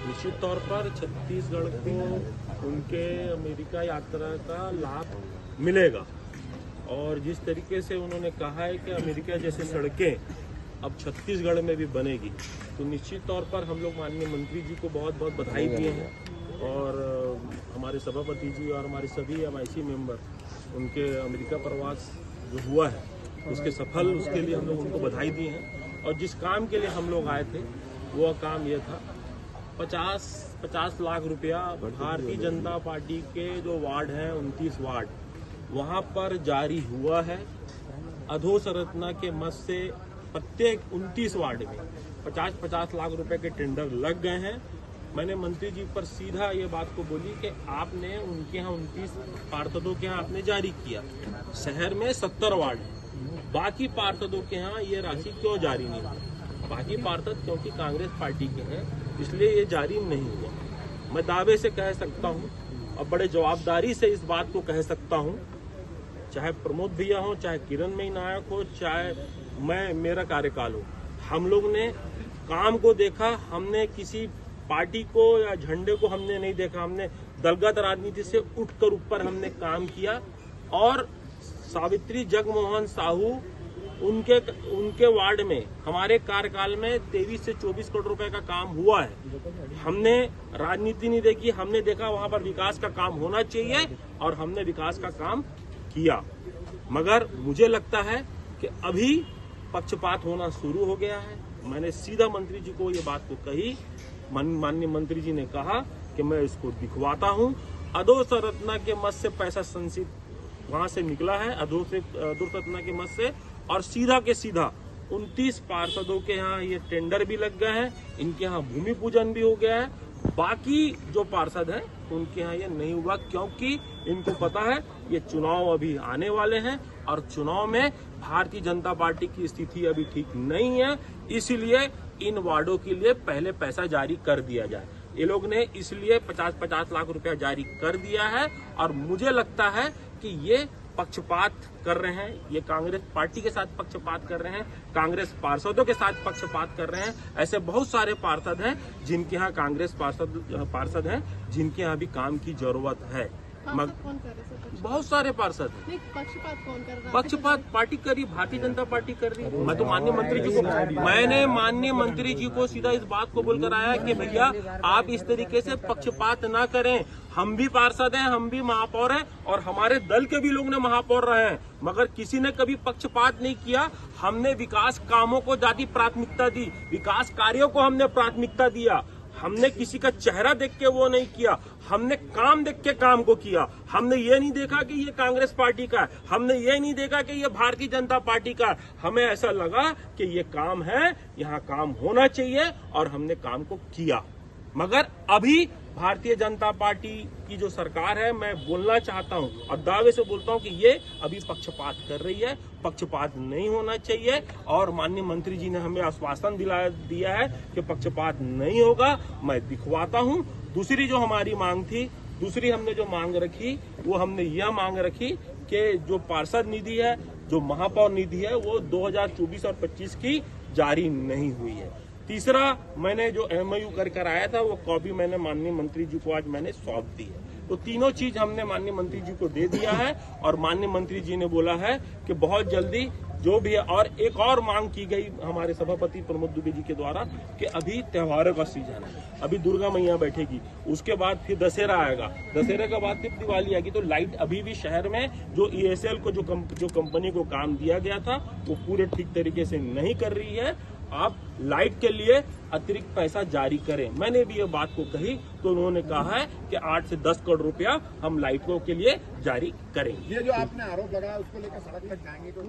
निश्चित तौर पर छत्तीसगढ़ को उनके अमेरिका यात्रा का लाभ मिलेगा और जिस तरीके से उन्होंने कहा है कि अमेरिका जैसे सड़कें अब छत्तीसगढ़ में भी बनेगी, तो निश्चित तौर पर हम लोग माननीय मंत्री जी को बहुत बहुत बधाई दिए हैं और हमारे सभापति जी और हमारे सभी MIC मेंबर उनके अमेरिका प्रवास जो हुआ है उसके सफल, उसके लिए हम लोग उनको बधाई दी हैं। और जिस काम के लिए हम लोग आए थे वो काम ये था, 50 लाख रुपया भारतीय जनता पार्टी के जो वार्ड हैं 29 वार्ड वहाँ पर जारी हुआ है। अधोसंरचना के मद से प्रत्येक 29 वार्ड में 50 लाख रुपए के टेंडर लग गए हैं। मैंने मंत्री जी पर सीधा ये बात को बोली कि आपने उनके यहाँ 29 पार्षदों के यहाँ आपने जारी किया, शहर में 70 वार्ड है, बाकी पार्षदों के यहाँ ये राशि क्यों जारी नहीं हुई? बाकी पार्षद क्योंकि कांग्रेस पार्टी के हैं इसलिए ये जारी नहीं हुआ। मैं दावे से कह सकता हूँ और बड़े जवाबदारी से इस बात को कह सकता हूँ, चाहे प्रमोद भैया हो, चाहे किरणमयी नायक हो, चाहे मेरा कार्यकाल हो, हम लोग ने काम को देखा। हमने किसी पार्टी को या झंडे को हमने नहीं देखा, हमने दलगत राजनीति से उठकर ऊपर हमने काम किया। और सावित्री जगमोहन साहू उनके वार्ड में हमारे कार्यकाल में 23 से 24 करोड़ रुपए का काम हुआ है। हमने राजनीति नहीं देखी, हमने देखा वहां पर विकास का काम होना चाहिए और हमने विकास का काम किया। मगर मुझे लगता है कि अभी पक्षपात होना शुरू हो गया है। मैंने सीधा मंत्री जी को ये बात को कही, माननीय मंत्री जी ने कहा कि मैं इसको दिखवाता हूँ। अधोसंरचना के मद से पैसा संचित वहां से निकला है, अधोसंरचना के मद से, और सीधा के सीधा 29 पार्षदों के यहाँ ये टेंडर भी लग गए हैं, इनके यहाँ भूमि पूजन भी हो गया है। बाकी जो पार्षद हैं उनके यहाँ ये नहीं हुआ क्योंकि इनको पता है ये चुनाव अभी आने वाले हैं और चुनाव में भारतीय जनता पार्टी की स्थिति अभी ठीक नहीं है, इसीलिए इन वार्डों के लिए पहले पैसा जारी कर दिया जाए। ये लोग ने इसलिए 50 लाख रुपया जारी कर दिया है और मुझे लगता है कि ये पक्षपात कर रहे हैं, ये कांग्रेस पार्टी के साथ पक्षपात कर रहे हैं, कांग्रेस पार्षदों के साथ पक्षपात कर रहे हैं। ऐसे बहुत सारे पार्षद हैं जिनके यहाँ कांग्रेस पार्षद हैं जिनके यहाँ भी काम की जरूरत है। कौन कर रहे हैं? बहुत सारे पार्षद हैं। पक्षपात कौन कर रहा है? पक्षपात पार्टी कर रही, भारतीय जनता पार्टी कर रही है। मैं तो माननीय मंत्री जी को, मैंने माननीय मंत्री जी को सीधा इस बात को बोलकर आया कि भैया आप इस तरीके से पक्षपात ना करें। हम भी पार्षद हैं, हम भी महापौर हैं और हमारे दल के भी लोग ने महापौर रहे हैं, मगर किसी ने कभी पक्षपात नहीं किया। हमने विकास कामों को ज्यादा प्राथमिकता दी, विकास कार्यों को हमने प्राथमिकता दिया। हमने किसी का चेहरा देख के वो नहीं किया, हमने काम देख के काम को किया। हमने ये नहीं देखा कि ये कांग्रेस पार्टी का है, हमने ये नहीं देखा कि ये भारतीय जनता पार्टी का है। हमें ऐसा लगा कि ये काम है, यहाँ काम होना चाहिए और हमने काम को किया। मगर अभी भारतीय जनता पार्टी की जो सरकार है, मैं बोलना चाहता हूं और दावे से बोलता हूं कि ये अभी पक्षपात कर रही है, पक्षपात नहीं होना चाहिए। और माननीय मंत्री जी ने हमें आश्वासन दिया है कि पक्षपात नहीं होगा, मैं दिखवाता हूं। दूसरी जो हमारी मांग थी, दूसरी हमने जो मांग रखी वो हमने यह मांग रखी कि जो पार्षद निधि है, जो महापौर निधि है, वो 2024 और 25 की जारी नहीं हुई है। तीसरा, मैंने जो MOU कर आया था वो कॉपी मैंने माननीय मंत्री जी को आज मैंने सौंप दी है। तो तीनों चीज हमने माननीय मंत्री जी को दे दिया है और माननीय मंत्री जी ने बोला है कि बहुत जल्दी जो भी है। और एक और मांग की गई हमारे सभापति प्रमोद दुबे जी के द्वारा कि अभी त्योहारों का सीजन है, अभी दुर्गा मैया बैठेगी, उसके बाद फिर दशहरा आएगा, दशहरे के बाद फिर दिवाली आएगी, तो लाइट अभी भी शहर में जो ESL को जो कंपनी को काम दिया गया था वो पूरे ठीक तरीके से नहीं कर रही है। आप लाइट के लिए अतिरिक्त पैसा जारी करें। मैंने भी ये बात को कही तो उन्होंने कहा है कि 8 से 10 करोड़ रुपया हम लाइटों के लिए जारी करेंगे। ये जो आपने आरोप लगाया उसको लेकर सड़क तक जाएंगे, कोई